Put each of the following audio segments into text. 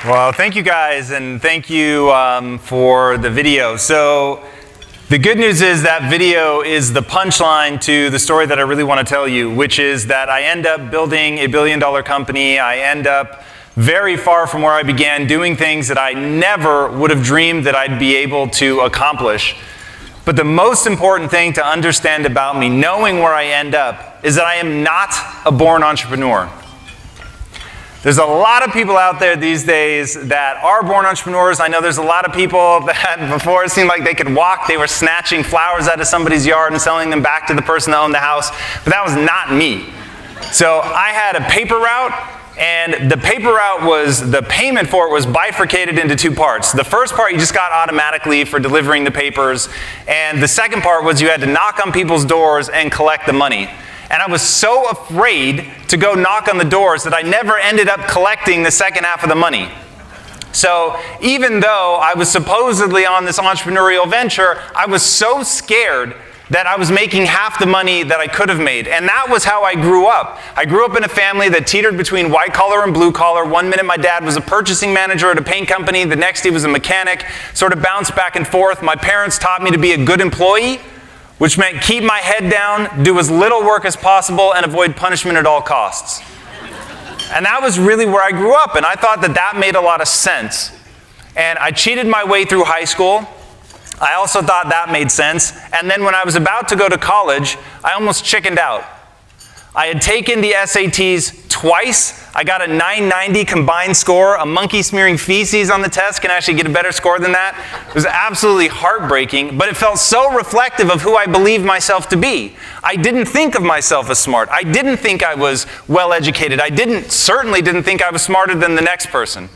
Well, thank you guys, and thank you for the video. So the good news is that video is the punchline to the story that I really want to tell you, which is that I end up building a billion-dollar company. I end up very far from where I began, doing things that I never would have dreamed that I'd be able to accomplish. But the most important thing to understand about me, knowing where I end up, is that I am not a born entrepreneur. There's a lot of people out there these days that are born entrepreneurs. I know there's a lot of people that before it seemed like they could walk, they were snatching flowers out of somebody's yard and selling them back to the person that owned the house, but that was not me. So I had a paper route, and the paper route was, the payment for it was bifurcated into two parts. The first part you just got automatically for delivering the papers, and the second part was you had to knock on people's doors and collect the money. And I was so afraid to go knock on the doors that I never ended up collecting the second half of the money. So even though I was supposedly on this entrepreneurial venture, I was so scared that I was making half the money that I could have made. And that was how I grew up. I grew up in a family that teetered between white collar and blue collar. One minute my dad was a purchasing manager at a paint company. The next he was a mechanic. Sort of bounced back and forth. My parents taught me to be a good employee, which meant keep my head down, do as little work as possible, and avoid punishment at all costs. And that was really where I grew up, and I thought that that made a lot of sense. And I cheated my way through high school. I also thought that made sense. And then when I was about to go to college, I almost chickened out. I had taken the SATs twice. I got a 990 combined score. A monkey smearing feces on the test can actually get a better score than that. It was absolutely heartbreaking, but it felt so reflective of who I believed myself to be. I didn't think of myself as smart. I didn't think I was well educated. I certainly didn't think I was smarter than the next person.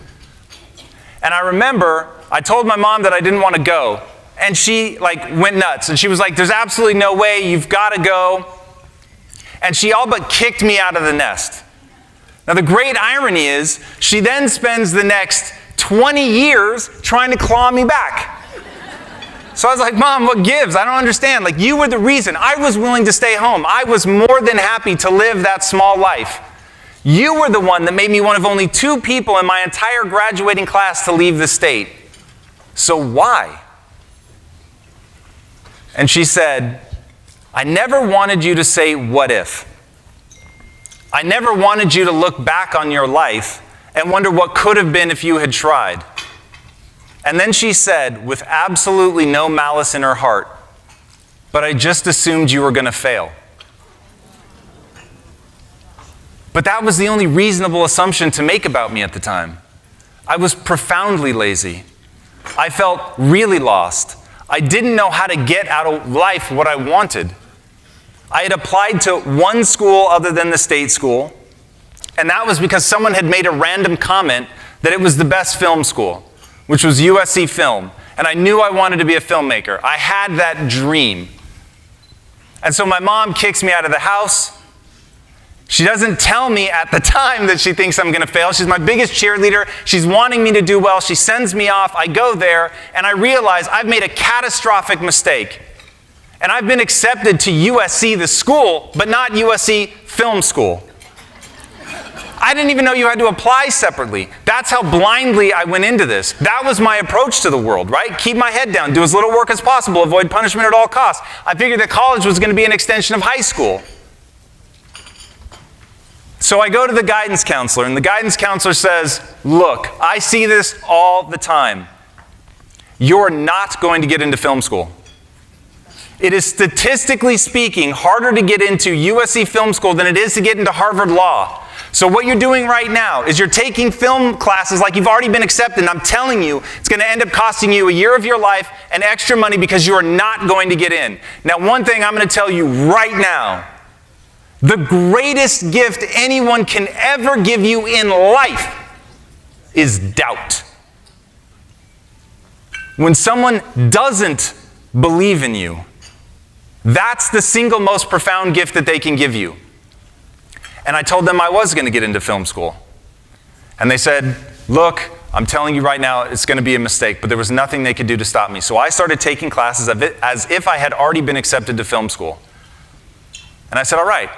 And I remember I told my mom that I didn't want to go, and she went nuts. And she was like, "There's absolutely no way, you've got to go." And she all but kicked me out of the nest. Now the great irony is, she then spends the next 20 years trying to claw me back. So I was like, "Mom, what gives? I don't understand. You were the reason. I was willing to stay home. I was more than happy to live that small life. You were the one that made me one of only 2 people in my entire graduating class to leave the state. So why?" And she said, "I never wanted you to say, 'what if?' I never wanted you to look back on your life and wonder what could have been if you had tried." And then she said, with absolutely no malice in her heart, "But I just assumed you were going to fail." But that was the only reasonable assumption to make about me at the time. I was profoundly lazy. I felt really lost. I didn't know how to get out of life what I wanted. I had applied to one school other than the state school, and that was because someone had made a random comment that it was the best film school, which was USC Film, and I knew I wanted to be a filmmaker. I had that dream. And so my mom kicks me out of the house. She doesn't tell me at the time that she thinks I'm going to fail. She's my biggest cheerleader. She's wanting me to do well. She sends me off. I go there, and I realize I've made a catastrophic mistake. And I've been accepted to USC, the school, but not USC Film School. I didn't even know you had to apply separately. That's how blindly I went into this. That was my approach to the world, right? Keep my head down, do as little work as possible, avoid punishment at all costs. I figured that college was going to be an extension of high school. So I go to the guidance counselor, and the guidance counselor says, "Look, I see this all the time. You're not going to get into film school. It is statistically speaking harder to get into USC Film School than it is to get into Harvard Law. So what you're doing right now is you're taking film classes like you've already been accepted, and I'm telling you, it's going to end up costing you a year of your life and extra money because you are not going to get in." Now, one thing I'm going to tell you right now, the greatest gift anyone can ever give you in life is doubt. When someone doesn't believe in you, that's the single most profound gift that they can give you. And I told them I was going to get into film school. And they said, "Look, I'm telling you right now, it's going to be a mistake," but there was nothing they could do to stop me. So I started taking classes as if I had already been accepted to film school. And I said, "All right,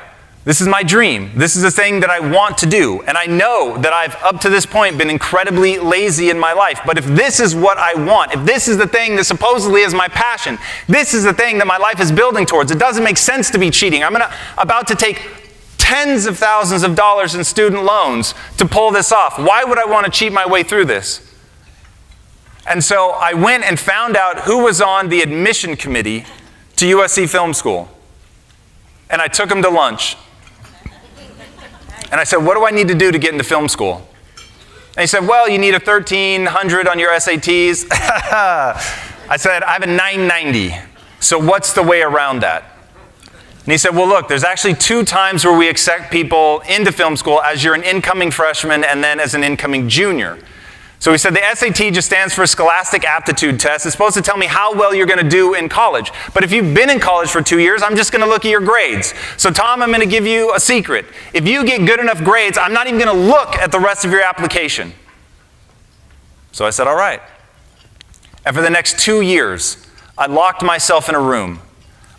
This is my dream. This is the thing that I want to do. And I know that I've, up to this point, been incredibly lazy in my life. But if this is what I want, if this is the thing that supposedly is my passion, this is the thing that my life is building towards, it doesn't make sense to be cheating. I'm about to take tens of thousands of dollars in student loans to pull this off. Why would I want to cheat my way through this? And so I went and found out who was on the admission committee to USC Film School. And I took him to lunch. And I said, what do I need to do to get into film school? And he said, well, you need a 1300 on your SATs. I said, I have a 990. So what's the way around that? And he said, well, look, there's actually 2 times where we accept people into film school as you're an incoming freshman and then as an incoming junior. So he said the SAT just stands for Scholastic Aptitude Test. It's supposed to tell me how well you're going to do in college. But if you've been in college for 2 years, I'm just going to look at your grades. So Tom, I'm going to give you a secret. If you get good enough grades, I'm not even going to look at the rest of your application. So I said, all right. And for the next 2 years, I locked myself in a room.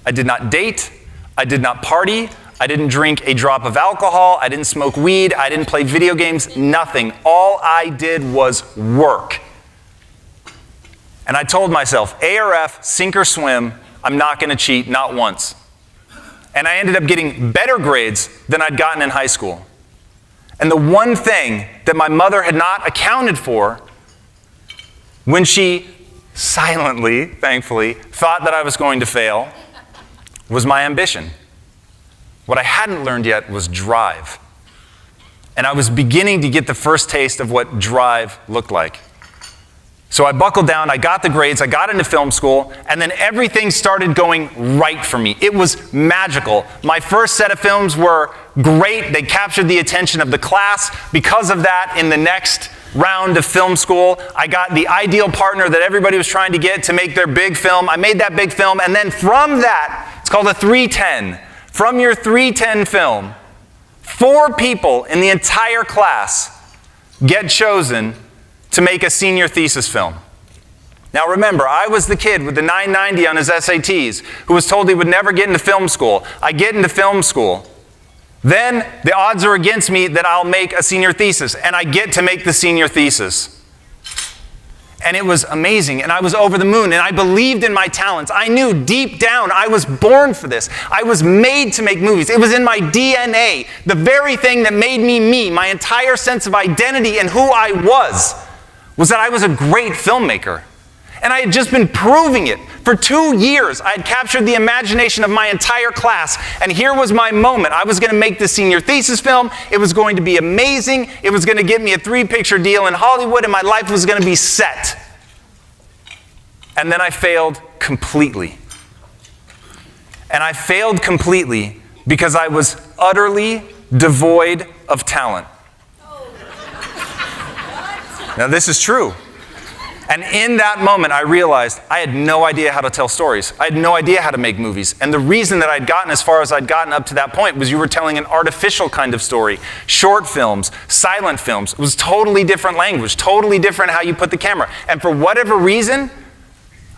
I did not date. I did not party. I didn't drink a drop of alcohol. I didn't smoke weed. I didn't play video games. Nothing. All I did was work. And I told myself, A or F, sink or swim, I'm not going to cheat, not once. And I ended up getting better grades than I'd gotten in high school. And the one thing that my mother had not accounted for when she silently, thankfully, thought that I was going to fail was my ambition. What I hadn't learned yet was drive. And I was beginning to get the first taste of what drive looked like. So I buckled down, I got the grades, I got into film school, and then everything started going right for me. It was magical. My first set of films were great. They captured the attention of the class. Because of that, in the next round of film school, I got the ideal partner that everybody was trying to get to make their big film. I made that big film, and then from that, it's called a 310. From your 310 film, 4 people in the entire class get chosen to make a senior thesis film. Now remember, I was the kid with the 990 on his SATs who was told he would never get into film school. I get into film school. Then the odds are against me that I'll make a senior thesis, and I get to make the senior thesis. And it was amazing, and I was over the moon, and I believed in my talents. I knew deep down I was born for this. I was made to make movies. It was in my DNA, the very thing that made me me. My entire sense of identity and who I was that I was a great filmmaker. And I had just been proving it. For 2 years, I had captured the imagination of my entire class, and here was my moment. I was going to make the senior thesis film. It was going to be amazing. It was going to get me a 3-picture deal in Hollywood, and my life was going to be set. And then I failed completely. And I failed completely because I was utterly devoid of talent. Now, this is true. And in that moment, I realized I had no idea how to tell stories. I had no idea how to make movies. And the reason that I'd gotten as far as I'd gotten up to that point was you were telling an artificial kind of story. Short films, silent films. It was totally different language, totally different how you put the camera. And for whatever reason,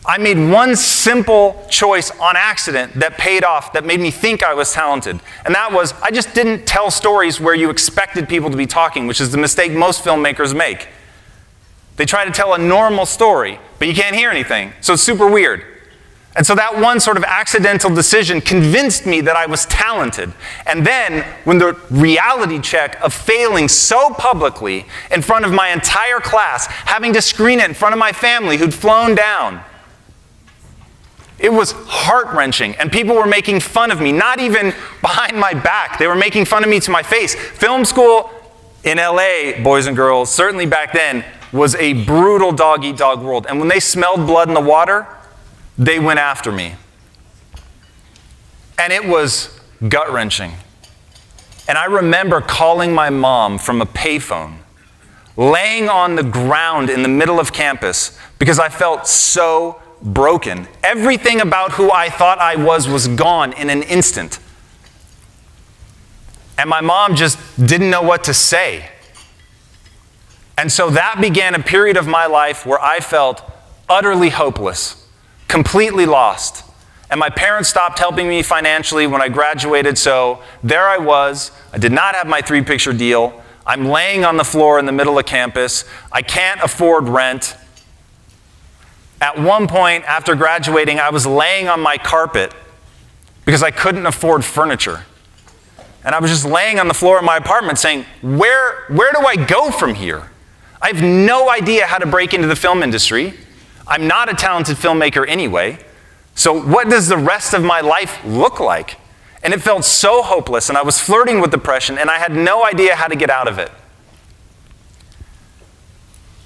I made one simple choice on accident that paid off, that made me think I was talented. And that was, I just didn't tell stories where you expected people to be talking, which is the mistake most filmmakers make. They try to tell a normal story, but you can't hear anything, so it's super weird. And so that one sort of accidental decision convinced me that I was talented. And then, when the reality check of failing so publicly in front of my entire class, having to screen it in front of my family who'd flown down, it was heart-wrenching, and people were making fun of me, not even behind my back. They were making fun of me to my face. Film school in LA, boys and girls, certainly back then, was a brutal dog-eat-dog world. And when they smelled blood in the water, they went after me. And it was gut-wrenching. And I remember calling my mom from a payphone, laying on the ground in the middle of campus because I felt so broken. Everything about who I thought I was gone in an instant. And my mom just didn't know what to say. And so that began a period of my life where I felt utterly hopeless, completely lost. And my parents stopped helping me financially when I graduated, so there I was. I did not have my 3-picture deal. I'm laying on the floor in the middle of campus. I can't afford rent. At one point, after graduating, I was laying on my carpet because I couldn't afford furniture. And I was just laying on the floor of my apartment saying, where do I go from here? I have no idea how to break into the film industry. I'm not a talented filmmaker anyway. So what does the rest of my life look like? And it felt so hopeless, and I was flirting with depression, and I had no idea how to get out of it.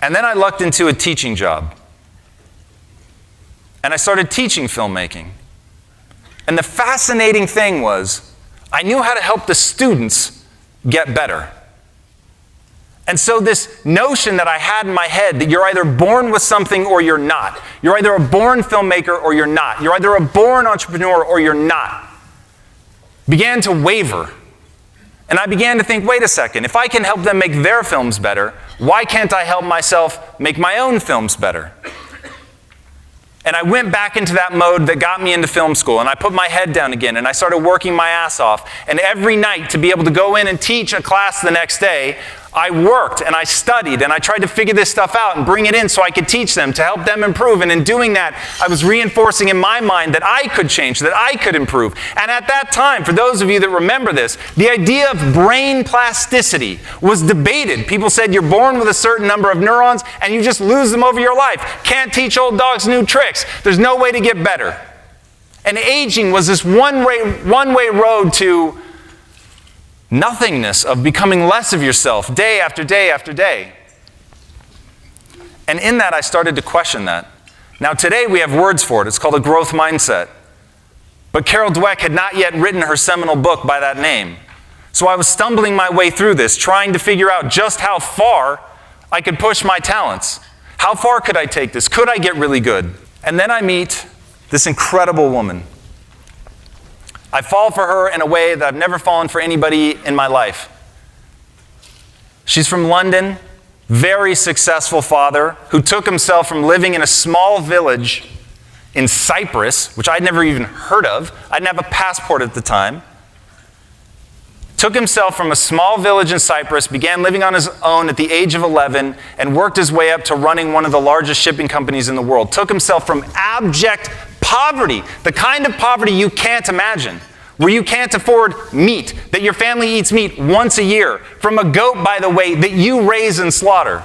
And then I lucked into a teaching job. And I started teaching filmmaking. And the fascinating thing was, I knew how to help the students get better. And so this notion that I had in my head that you're either born with something or you're not. You're either a born filmmaker or you're not. You're either a born entrepreneur or you're not. Began to waver. And I began to think, wait a second, if I can help them make their films better, why can't I help myself make my own films better? And I went back into that mode that got me into film school, and I put my head down again, and I started working my ass off. And every night, to be able to go in and teach a class the next day, I worked and I studied and I tried to figure this stuff out and bring it in so I could teach them, to help them improve. And in doing that, I was reinforcing in my mind that I could change, that I could improve. And at that time, for those of you that remember this, the idea of brain plasticity was debated. People said you're born with a certain number of neurons and you just lose them over your life. Can't teach old dogs new tricks. There's no way to get better. And aging was this one-way road to nothingness, of becoming less of yourself day after day after day. And in that, I started to question that. Now today we have words for it. It's called a growth mindset. But Carol Dweck had not yet written her seminal book by that name. So I was stumbling my way through this, trying to figure out just how far I could push my talents. How far could I take this? Could I get really good? And then I meet this incredible woman. I fall for her in a way that I've never fallen for anybody in my life. She's from London, very successful father who took himself from living in a small village in Cyprus, which I'd never even heard of. I didn't have a passport at the time. Took himself from a small village in Cyprus, began living on his own at the age of 11, and worked his way up to running one of the largest shipping companies in the world. Took himself from abject poverty, the kind of poverty you can't imagine, where you can't afford meat, that your family eats meat once a year, from a goat, by the way, that you raise and slaughter.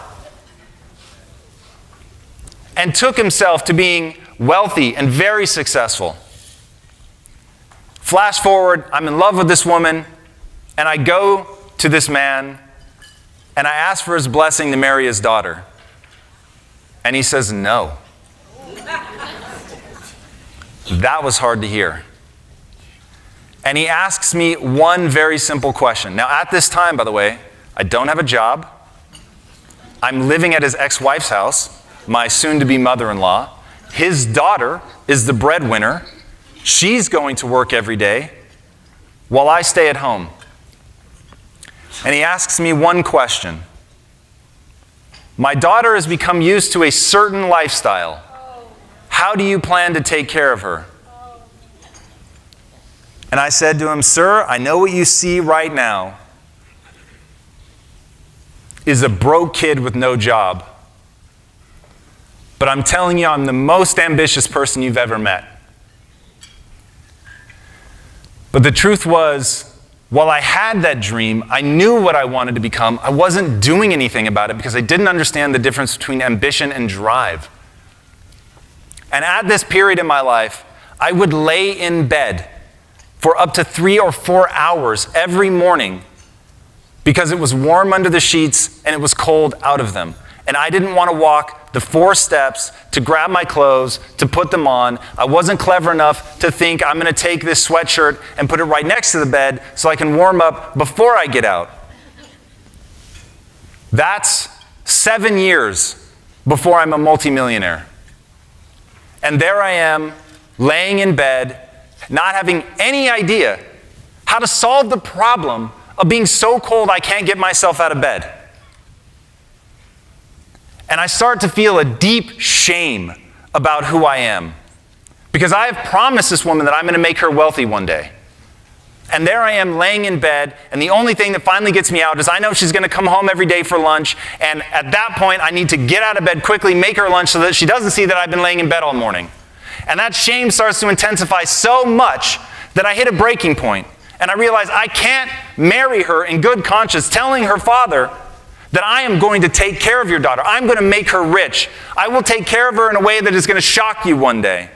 And took himself to being wealthy and very successful. Flash forward, I'm in love with this woman, and I go to this man, and I ask for his blessing to marry his daughter. And he says no. That was hard to hear. And he asks me one very simple question. Now, at this time, by the way, I don't have a job. I'm living at his ex-wife's house, my soon-to-be mother-in-law. His daughter is the breadwinner. She's going to work every day while I stay at home. And he asks me one question. My daughter has become used to a certain lifestyle. How do you plan to take care of her? And I said to him, sir, I know what you see right now is a broke kid with no job. But I'm telling you, I'm the most ambitious person you've ever met. But the truth was, while I had that dream, I knew what I wanted to become. I wasn't doing anything about it because I didn't understand the difference between ambition and drive. And at this period in my life, I would lay in bed for up to 3 or 4 hours every morning because it was warm under the sheets and it was cold out of them. And I didn't want to walk the 4 steps to grab my clothes, to put them on. I wasn't clever enough to think I'm going to take this sweatshirt and put it right next to the bed so I can warm up before I get out. That's 7 years before I'm a multimillionaire. And there I am, laying in bed, not having any idea how to solve the problem of being so cold I can't get myself out of bed. And I start to feel a deep shame about who I am. Because I have promised this woman that I'm going to make her wealthy one day. And there I am laying in bed, and the only thing that finally gets me out is I know she's going to come home every day for lunch, and at that point I need to get out of bed quickly, make her lunch so that she doesn't see that I've been laying in bed all morning. And that shame starts to intensify so much that I hit a breaking point, and I realize I can't marry her in good conscience, telling her father that I am going to take care of your daughter. I'm going to make her rich. I will take care of her in a way that is going to shock you one day.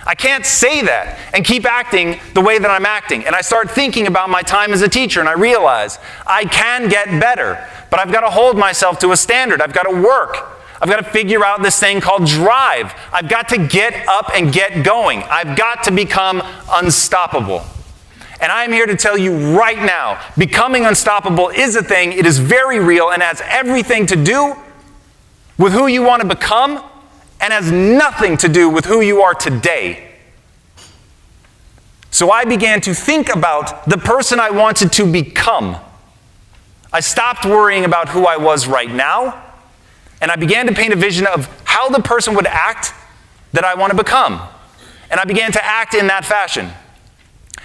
I can't say that and keep acting the way that I'm acting. And I start thinking about my time as a teacher, and I realize I can get better, but I've got to hold myself to a standard. I've got to work. I've got to figure out this thing called drive. I've got to get up and get going. I've got to become unstoppable. And I'm here to tell you right now, becoming unstoppable is a thing. It is very real and has everything to do with who you want to become and has nothing to do with who you are today. So I began to think about the person I wanted to become. I stopped worrying about who I was right now, and I began to paint a vision of how the person would act that I want to become. And I began to act in that fashion.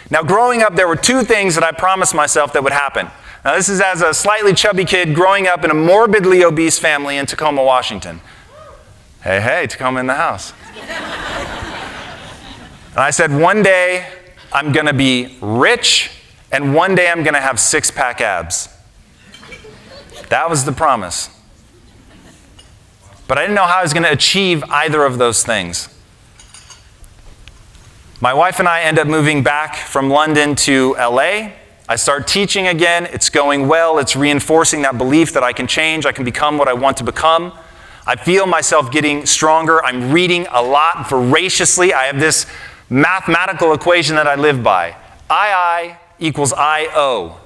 Now, growing up, there were two things that I promised myself that would happen. Now, this is as a slightly chubby kid growing up in a morbidly obese family in Tacoma, Washington. Hey, Tacoma in the house. And I said, one day I'm going to be rich, and one day I'm going to have six-pack abs. That was the promise. But I didn't know how I was going to achieve either of those things. My wife and I end up moving back from London to LA. I start teaching again. It's going well. It's reinforcing that belief that I can change. I can become what I want to become. I feel myself getting stronger. I'm reading a lot voraciously. I have this mathematical equation that I live by. I equals I-O.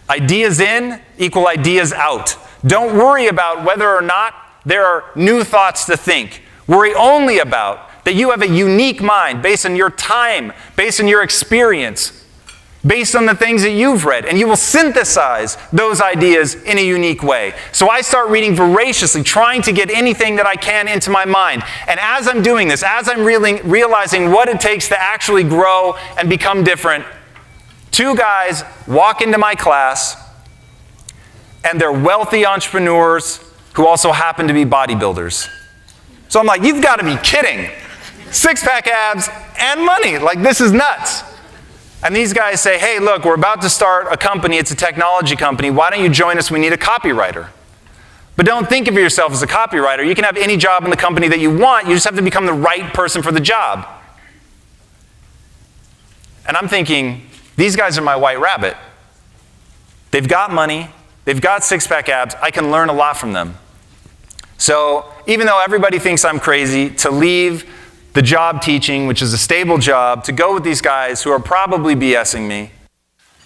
Ideas in equal ideas out. Don't worry about whether or not there are new thoughts to think. Worry only about that you have a unique mind based on your time, based on your experience, based on the things that you've read, and you will synthesize those ideas in a unique way. So I start reading voraciously, trying to get anything that I can into my mind. And as I'm doing this, as I'm realizing what it takes to actually grow and become different, two guys walk into my class, and they're wealthy entrepreneurs who also happen to be bodybuilders. So I'm like, you've got to be kidding. Six-pack abs and money. Like, this is nuts. And these guys say, hey, look, we're about to start a company. It's a technology company. Why don't you join us? We need a copywriter. But don't think of yourself as a copywriter. You can have any job in the company that you want. You just have to become the right person for the job. And I'm thinking, these guys are my white rabbit. They've got money. They've got six-pack abs. I can learn a lot from them. So even though everybody thinks I'm crazy, to leave the job teaching, which is a stable job, to go with these guys who are probably BSing me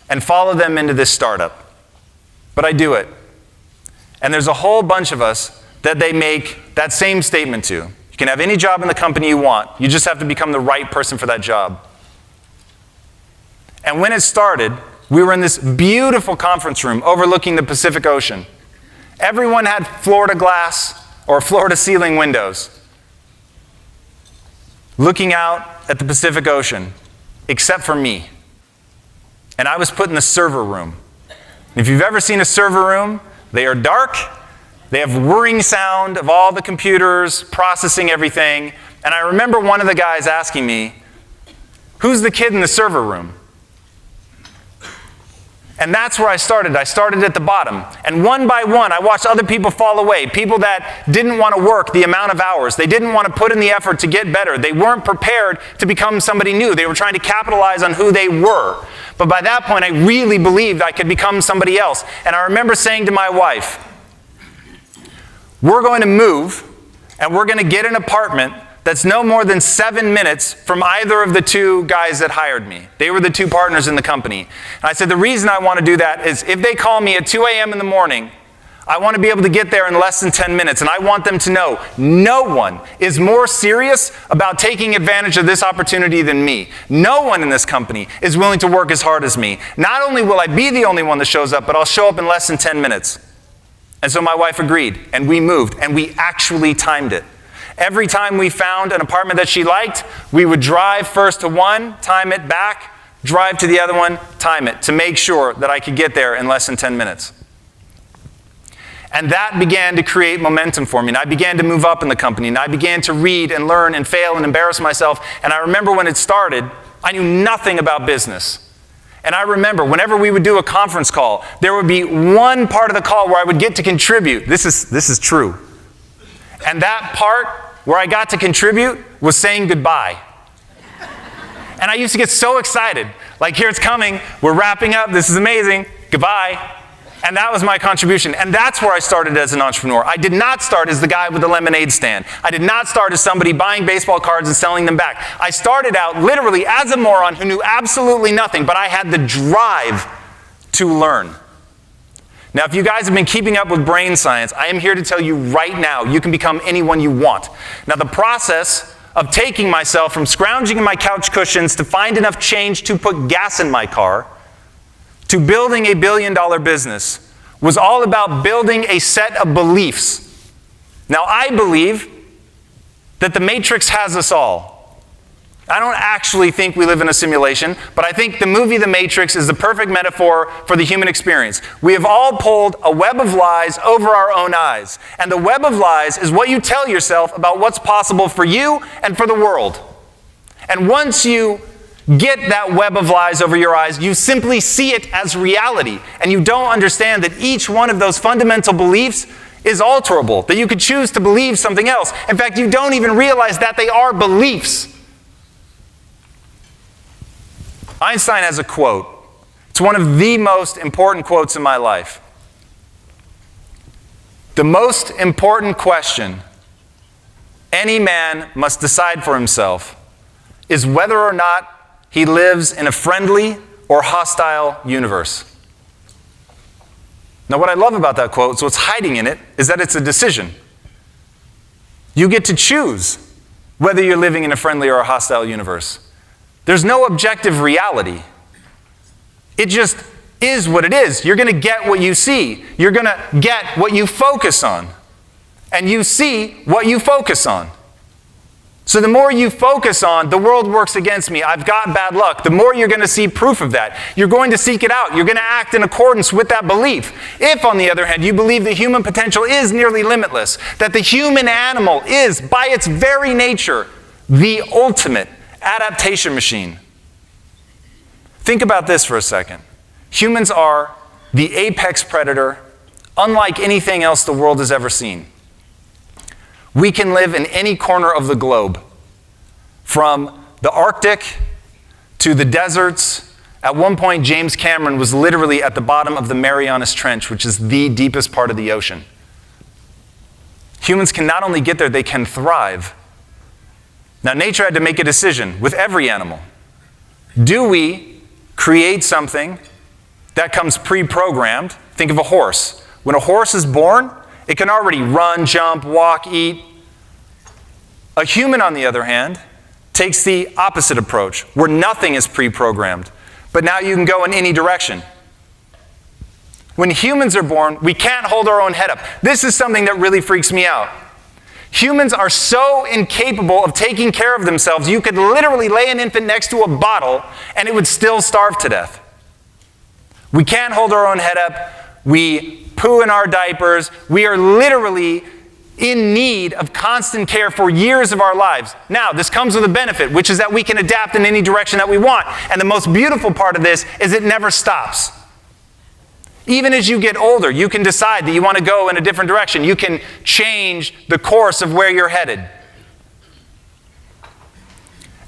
and follow them into this startup. But I do it. And there's a whole bunch of us that they make that same statement to. You can have any job in the company you want. You just have to become the right person for that job. And when it started, we were in this beautiful conference room overlooking the Pacific Ocean. Everyone had Florida glass or Florida ceiling windows, looking out at the Pacific Ocean, except for me. And I was put in the server room. If you've ever seen a server room, they are dark, they have whirring sound of all the computers processing everything. And I remember one of the guys asking me, who's the kid in the server room? And that's where I started. I started at the bottom. And one by one, I watched other people fall away. People that didn't want to work the amount of hours. They didn't want to put in the effort to get better. They weren't prepared to become somebody new. They were trying to capitalize on who they were. But by that point, I really believed I could become somebody else. And I remember saying to my wife, we're going to move, and we're going to get an apartment that's no more than 7 minutes from either of the two guys that hired me. They were the two partners in the company. And I said, the reason I want to do that is if they call me at 2 a.m. in the morning, I want to be able to get there in less than 10 minutes. And I want them to know no one is more serious about taking advantage of this opportunity than me. No one in this company is willing to work as hard as me. Not only will I be the only one that shows up, but I'll show up in less than 10 minutes. And so my wife agreed, and we moved, and we actually timed it. Every time we found an apartment that she liked, we would drive first to one, time it back, drive to the other one, time it, to make sure that I could get there in less than 10 minutes. And that began to create momentum for me. And I began to move up in the company. And I began to read and learn and fail and embarrass myself. And I remember when it started, I knew nothing about business. And I remember whenever we would do a conference call, there would be one part of the call where I would get to contribute. This is true. And that part where I got to contribute was saying goodbye. And I used to get so excited. Like, here it's coming. We're wrapping up. This is amazing. Goodbye. And that was my contribution. And that's where I started as an entrepreneur. I did not start as the guy with the lemonade stand. I did not start as somebody buying baseball cards and selling them back. I started out literally as a moron who knew absolutely nothing, but I had the drive to learn. Now, if you guys have been keeping up with brain science, I am here to tell you right now, you can become anyone you want. Now, the process of taking myself from scrounging in my couch cushions to find enough change to put gas in my car, to building a billion-dollar business, was all about building a set of beliefs. Now, I believe that the Matrix has us all. I don't actually think we live in a simulation, but I think the movie The Matrix is the perfect metaphor for the human experience. We have all pulled a web of lies over our own eyes. And the web of lies is what you tell yourself about what's possible for you and for the world. And once you get that web of lies over your eyes, you simply see it as reality. And you don't understand that each one of those fundamental beliefs is alterable, that you could choose to believe something else. In fact, you don't even realize that they are beliefs. Einstein has a quote. It's one of the most important quotes in my life. The most important question any man must decide for himself is whether or not he lives in a friendly or hostile universe. Now, what I love about that quote, so what's hiding in it, is that it's a decision. You get to choose whether you're living in a friendly or a hostile universe. There's no objective reality. It just is what it is. You're going to get what you see. You're going to get what you focus on. And you see what you focus on. So the more you focus on, the world works against me, I've got bad luck, the more you're going to see proof of that. You're going to seek it out. You're going to act in accordance with that belief. If, on the other hand, you believe that human potential is nearly limitless, that the human animal is, by its very nature, the ultimate adaptation machine. Think about this for a second. Humans are the apex predator, unlike anything else the world has ever seen. We can live in any corner of the globe, from the Arctic to the deserts. At one point, James Cameron was literally at the bottom of the Marianas Trench, which is the deepest part of the ocean. Humans can not only get there, they can thrive. Now, nature had to make a decision with every animal. Do we create something that comes pre-programmed? Think of a horse. When a horse is born, it can already run, jump, walk, eat. A human, on the other hand, takes the opposite approach, where nothing is pre-programmed, but now you can go in any direction. When humans are born, we can't hold our own head up. This is something that really freaks me out. Humans are so incapable of taking care of themselves, you could literally lay an infant next to a bottle and it would still starve to death. We can't hold our own head up. We poo in our diapers. We are literally in need of constant care for years of our lives. Now, this comes with a benefit, which is that we can adapt in any direction that we want. And the most beautiful part of this is it never stops. Even as you get older, you can decide that you want to go in a different direction. You can change the course of where you're headed.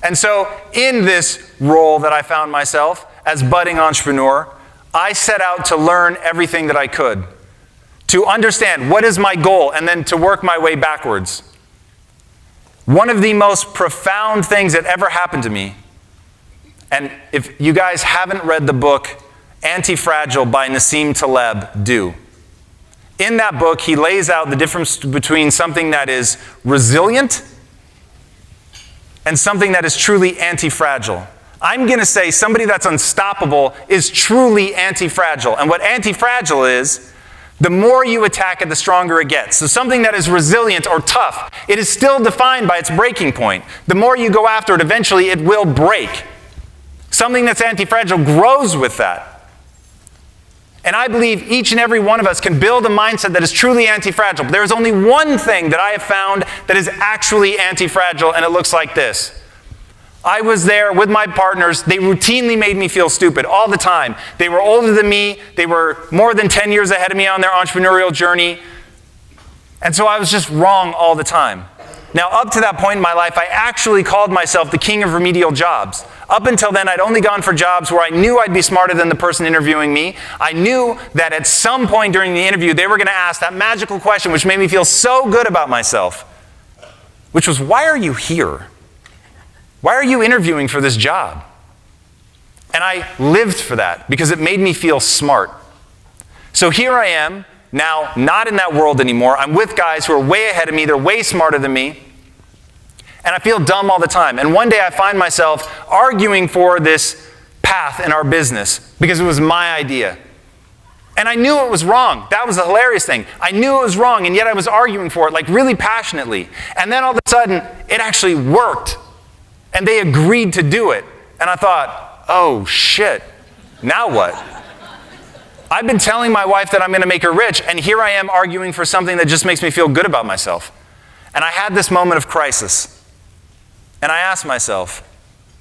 And so, in this role that I found myself as budding entrepreneur, I set out to learn everything that I could, to understand what is my goal, and then to work my way backwards. One of the most profound things that ever happened to me, and if you guys haven't read the book Anti-Fragile by Nassim Taleb, do. In that book, he lays out the difference between something that is resilient and something that is truly anti-fragile. I'm going to say somebody that's unstoppable is truly anti-fragile. And what anti-fragile is, The more you attack it, the stronger it gets. So something that is resilient or tough, it is still defined by its breaking point. The more you go after it, eventually it will break. Something that's anti-fragile grows with that. And I believe each and every one of us can build a mindset that is truly anti-fragile. But there is only one thing that I have found that is actually anti-fragile, and it looks like this. I was there with my partners. They routinely made me feel stupid all the time. They were older than me. They were more than 10 years ahead of me on their entrepreneurial journey. And so I was just wrong all the time. Now, up to that point in my life, I actually called myself the king of remedial jobs. Up until then, I'd only gone for jobs where I knew I'd be smarter than the person interviewing me. I knew that at some point during the interview, they were going to ask that magical question which made me feel so good about myself, which was, why are you here? Why are you interviewing for this job? And I lived for that because it made me feel smart. So here I am, now not in that world anymore. I'm with guys who are way ahead of me. They're way smarter than me. And I feel dumb all the time. And one day I find myself arguing for this path in our business because it was my idea. And I knew it was wrong. That was the hilarious thing. I knew it was wrong, and yet I was arguing for it, like really passionately. And then all of a sudden, it actually worked. And they agreed to do it. And I thought, oh shit, now what? I've been telling my wife that I'm going to make her rich, and here I am arguing for something that just makes me feel good about myself. And I had this moment of crisis. And I asked myself,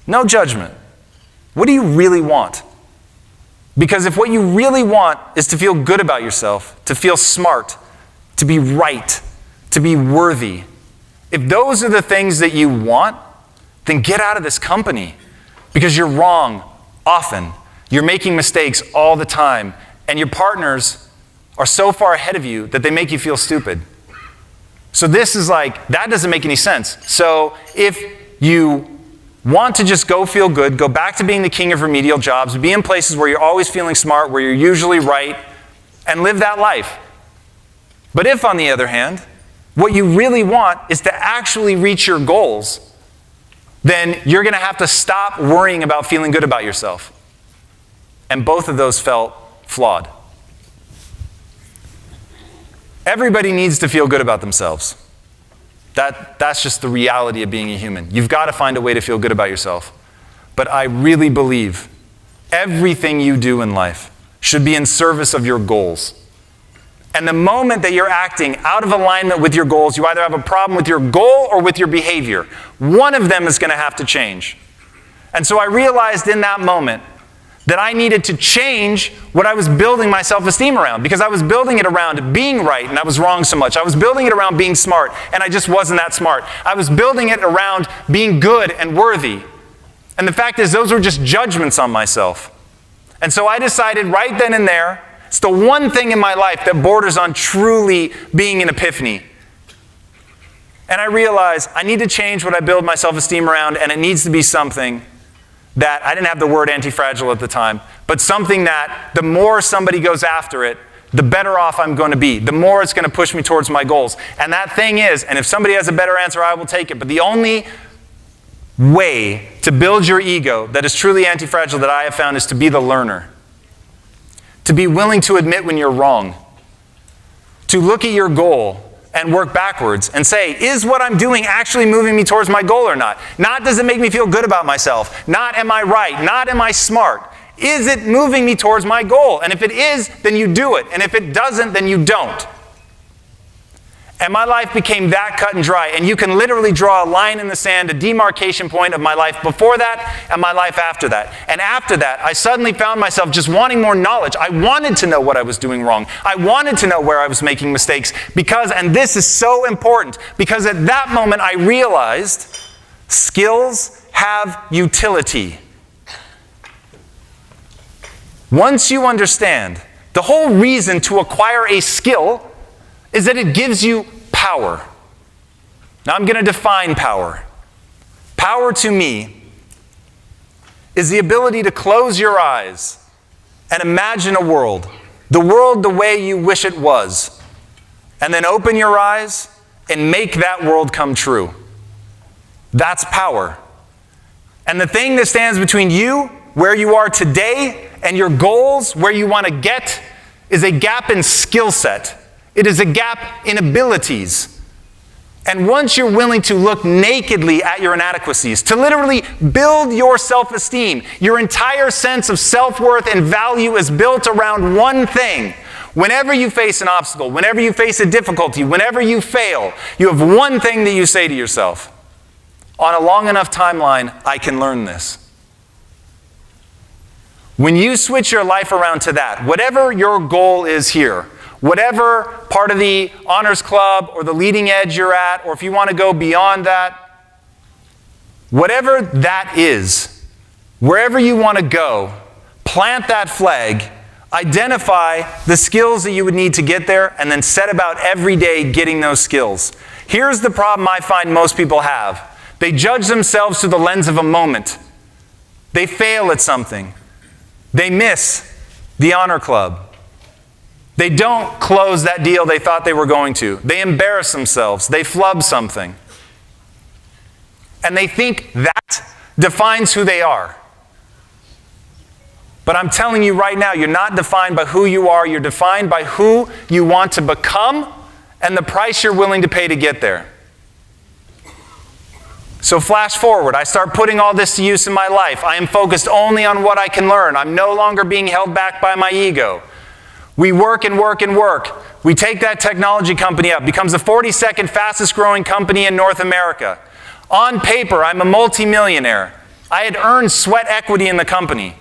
no judgment, what do you really want? Because if what you really want is to feel good about yourself, to feel smart, to be right, to be worthy, if those are the things that you want, then get out of this company. Because you're wrong often. You're making mistakes all the time. And your partners are so far ahead of you that they make you feel stupid. So this is like, that doesn't make any sense. So if you want to just go feel good, go back to being the king of remedial jobs, be in places where you're always feeling smart, where you're usually right, and live that life. But if, on the other hand, what you really want is to actually reach your goals, then you're going to have to stop worrying about feeling good about yourself. And both of those felt flawed. Everybody needs to feel good about themselves. That's just the reality of being a human. You've got to find a way to feel good about yourself. But I really believe everything you do in life should be in service of your goals. And the moment that you're acting out of alignment with your goals, you either have a problem with your goal or with your behavior. One of them is going to have to change. And so I realized in that moment that I needed to change what I was building my self-esteem around, because I was building it around being right, and I was wrong so much. I was building it around being smart, and I just wasn't that smart. I was building it around being good and worthy. And the fact is, those were just judgments on myself. And so I decided right then and there, it's the one thing in my life that borders on truly being an epiphany. And I realized I need to change what I build my self-esteem around, and it needs to be something that, I didn't have the word anti-fragile at the time, but something that the more somebody goes after it, the better off I'm going to be. The more it's going to push me towards my goals. And that thing is, and if somebody has a better answer, I will take it, but the only way to build your ego that is truly anti-fragile that I have found is to be the learner. To be willing to admit when you're wrong. To look at your goal and work backwards and say, is what I'm doing actually moving me towards my goal or not? Not does it make me feel good about myself? Not am I right? Not am I smart? Is it moving me towards my goal? And if it is, then you do it. And if it doesn't, then you don't. And my life became that cut and dry. And you can literally draw a line in the sand, a demarcation point of my life before that and my life after that. And after that, I suddenly found myself just wanting more knowledge. I wanted to know what I was doing wrong. I wanted to know where I was making mistakes. Because, and this is so important, because at that moment I realized skills have utility. Once you understand, the whole reason to acquire a skill is that it gives you power. Now I'm going to define power. Power to me is the ability to close your eyes and imagine a world, the world the way you wish it was, and then open your eyes and make that world come true. That's power. And the thing that stands between you, where you are today, and your goals, where you want to get, is a gap in skill set. It is a gap in abilities. And once you're willing to look nakedly at your inadequacies, to literally build your self-esteem, your entire sense of self-worth and value is built around one thing. Whenever you face an obstacle, whenever you face a difficulty, whenever you fail, you have one thing that you say to yourself. On a long enough timeline, I can learn this. When you switch your life around to that, whatever your goal is here, whatever part of the honors club or the leading edge you're at, or if you want to go beyond that, whatever that is, wherever you want to go, plant that flag, identify the skills that you would need to get there, and then set about every day getting those skills. Here's the problem I find most people have. They judge themselves through the lens of a moment. They fail at something. They miss the honor club. They don't close that deal they thought they were going to. They embarrass themselves. They flub something. And they think that defines who they are. But I'm telling you right now, you're not defined by who you are. You're defined by who you want to become and the price you're willing to pay to get there. So flash forward, I start putting all this to use in my life. I am focused only on what I can learn. I'm no longer being held back by my ego. We work and work and work. We take that technology company up, becomes the 42nd fastest growing company in North America. On paper, I'm a multimillionaire. I had earned sweat equity in the company.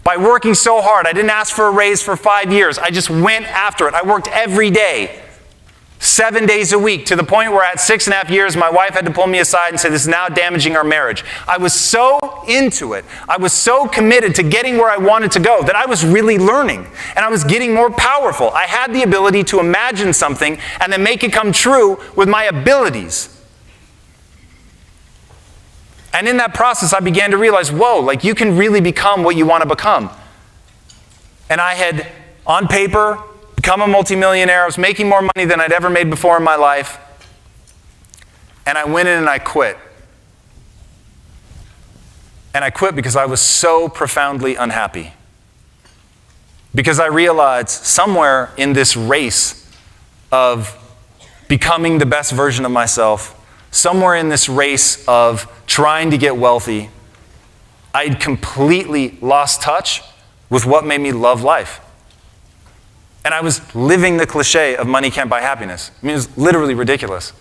By working so hard, I didn't ask for a raise for 5 years. I just went after it. I worked every day, 7 days a week, to the point where at 6.5 years, my wife had to pull me aside and say, this is now damaging our marriage. I was so into it. I was so committed to getting where I wanted to go that I was really learning. And I was getting more powerful. I had the ability to imagine something and then make it come true with my abilities. And in that process, I began to realize, whoa, like you can really become what you want to become. And I had, on paper, become a multimillionaire. I was making more money than I'd ever made before in my life. And I went in and I quit. And I quit because I was so profoundly unhappy. Because I realized somewhere in this race of becoming the best version of myself, somewhere in this race of trying to get wealthy, I'd completely lost touch with what made me love life. And I was living the cliche of money can't buy happiness. I mean, it was literally ridiculous.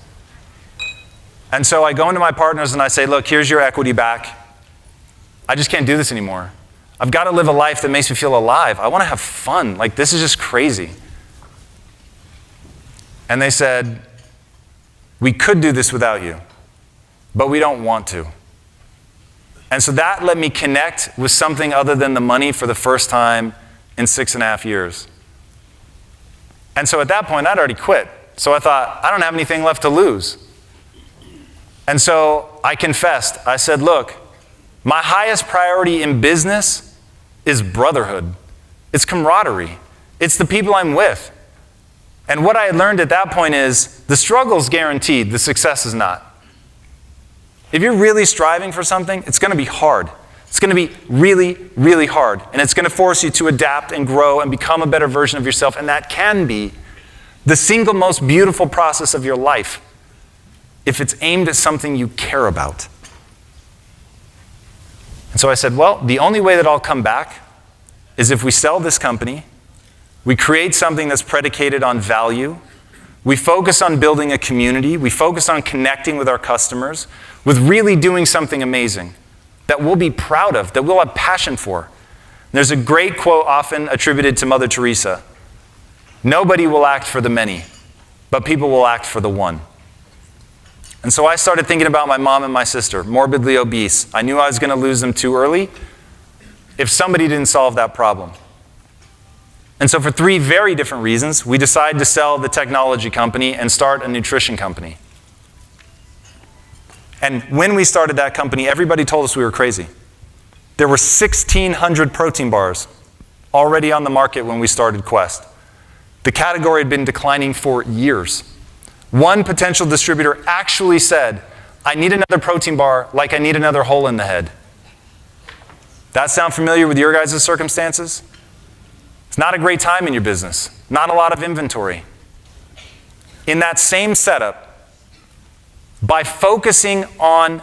And so I go into my partners and I say, look, here's your equity back. I just can't do this anymore. I've got to live a life that makes me feel alive. I want to have fun. Like, this is just crazy. And they said, we could do this without you, but we don't want to. And so that let me connect with something other than the money for the first time in 6.5 years. And so at that point, I'd already quit. So I thought, I don't have anything left to lose. And so I confessed. I said, look, my highest priority in business is brotherhood. It's camaraderie. It's the people I'm with. And what I had learned at that point is the struggle's guaranteed, the success is not. If you're really striving for something, it's going to be hard. It's going to be really, really hard. And it's going to force you to adapt and grow and become a better version of yourself. And that can be the single most beautiful process of your life if it's aimed at something you care about. And so I said, well, the only way that I'll come back is if we sell this company, we create something that's predicated on value, we focus on building a community, we focus on connecting with our customers, with really doing something amazing that we'll be proud of, that we'll have passion for. And there's a great quote often attributed to Mother Teresa. Nobody will act for the many, but people will act for the one. And so I started thinking about my mom and my sister, morbidly obese. I knew I was going to lose them too early if somebody didn't solve that problem. And so for 3 very different reasons, we decided to sell the technology company and start a nutrition company. And when we started that company, everybody told us we were crazy. There were 1,600 protein bars already on the market when we started Quest. The category had been declining for years. One potential distributor actually said, I need another protein bar like I need another hole in the head. That sound familiar with your guys' circumstances? It's not a great time in your business. Not a lot of inventory. In that same setup, by focusing on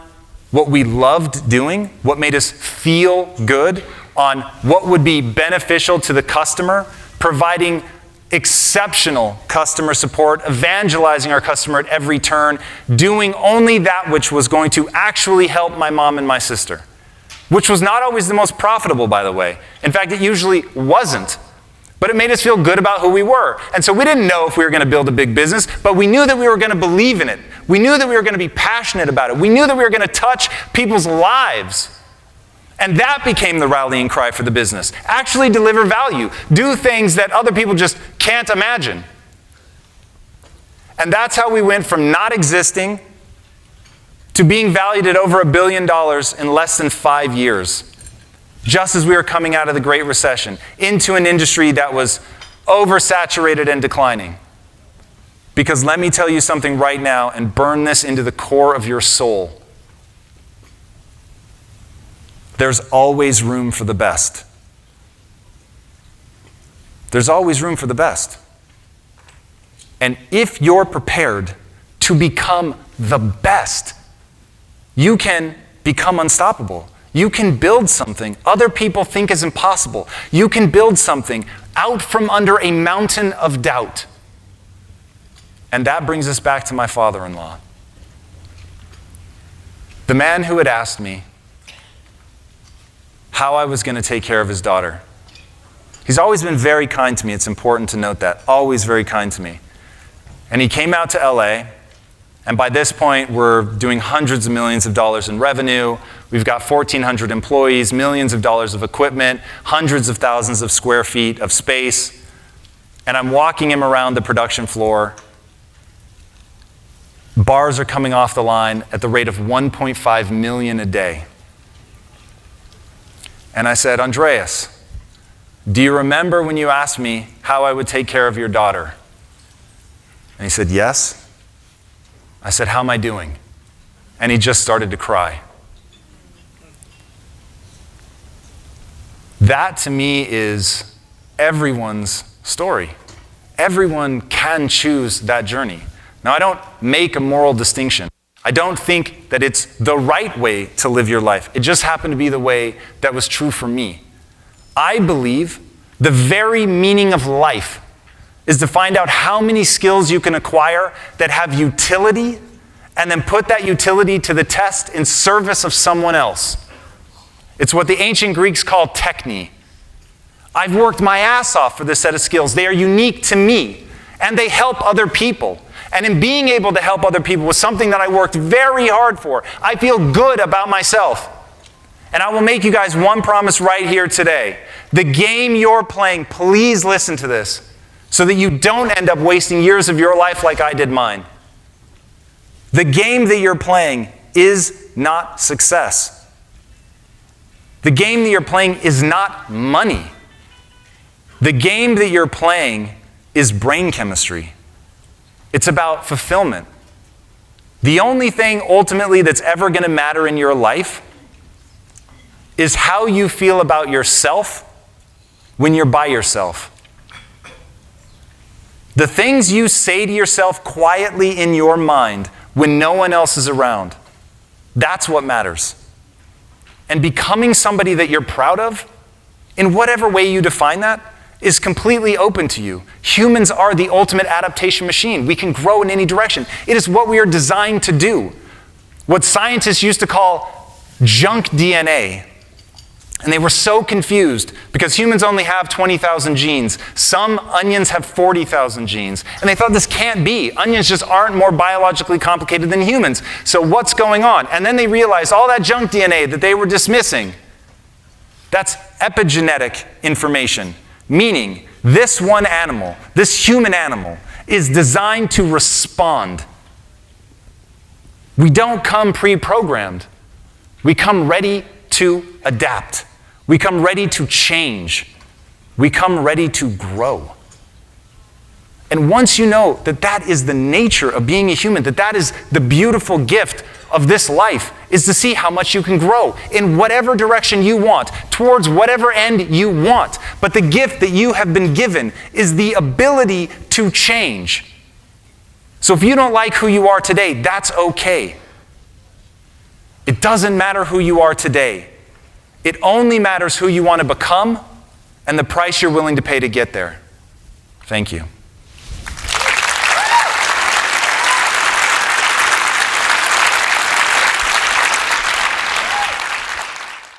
what we loved doing, what made us feel good, on what would be beneficial to the customer, providing exceptional customer support, evangelizing our customer at every turn, doing only that which was going to actually help my mom and my sister, which was not always the most profitable, by the way. In fact, it usually wasn't. But it made us feel good about who we were. And so we didn't know if we were going to build a big business, but we knew that we were going to believe in it. We knew that we were going to be passionate about it. We knew that we were going to touch people's lives. And that became the rallying cry for the business. Actually deliver value. Do things that other people just can't imagine. And that's how we went from not existing to being valued at over $1 billion in less than 5 years. Just as we were coming out of the Great Recession, into an industry that was oversaturated and declining. Because let me tell you something right now and burn this into the core of your soul. There's always room for the best. There's always room for the best. And if you're prepared to become the best, you can become unstoppable. You can build something other people think is impossible. You can build something out from under a mountain of doubt. And that brings us back to my father-in-law. The man who had asked me how I was going to take care of his daughter. He's always been very kind to me. It's important to note that. Always very kind to me. And he came out to LA. And by this point, we're doing hundreds of millions of dollars in revenue. We've got 1,400 employees, millions of dollars of equipment, hundreds of thousands of square feet of space. And I'm walking him around the production floor. Bars are coming off the line at the rate of 1.5 million a day. And I said, Andreas, do you remember when you asked me how I would take care of your daughter? And he said, yes. I said, how am I doing? And he just started to cry. That to me is everyone's story. Everyone can choose that journey. Now, I don't make a moral distinction. I don't think that it's the right way to live your life. It just happened to be the way that was true for me. I believe the very meaning of life is to find out how many skills you can acquire that have utility and then put that utility to the test in service of someone else. It's what the ancient Greeks called techne. I've worked my ass off for this set of skills. They are unique to me, and they help other people. And in being able to help other people was something that I worked very hard for. I feel good about myself. And I will make you guys one promise right here today. The game you're playing, please listen to this, so that you don't end up wasting years of your life like I did mine. The game that you're playing is not success. The game that you're playing is not money. The game that you're playing is brain chemistry. It's about fulfillment. The only thing ultimately that's ever going to matter in your life is how you feel about yourself when you're by yourself. The things you say to yourself quietly in your mind when no one else is around, that's what matters. And becoming somebody that you're proud of, in whatever way you define that, is completely open to you. Humans are the ultimate adaptation machine. We can grow in any direction. It is what we are designed to do. What scientists used to call junk DNA. And they were so confused because humans only have 20,000 genes. Some onions have 40,000 genes. And they thought this can't be. Onions just aren't more biologically complicated than humans. So what's going on? And then they realized all that junk DNA that they were dismissing, that's epigenetic information. Meaning, this one animal, this human animal, is designed to respond. We don't come pre-programmed. We come ready to adapt. We come ready to change. We come ready to grow. And once you know that that is the nature of being a human, that that is the beautiful gift of this life, is to see how much you can grow in whatever direction you want, towards whatever end you want. But the gift that you have been given is the ability to change. So if you don't like who you are today, that's okay. It doesn't matter who you are today. It only matters who you want to become and the price you're willing to pay to get there. Thank you.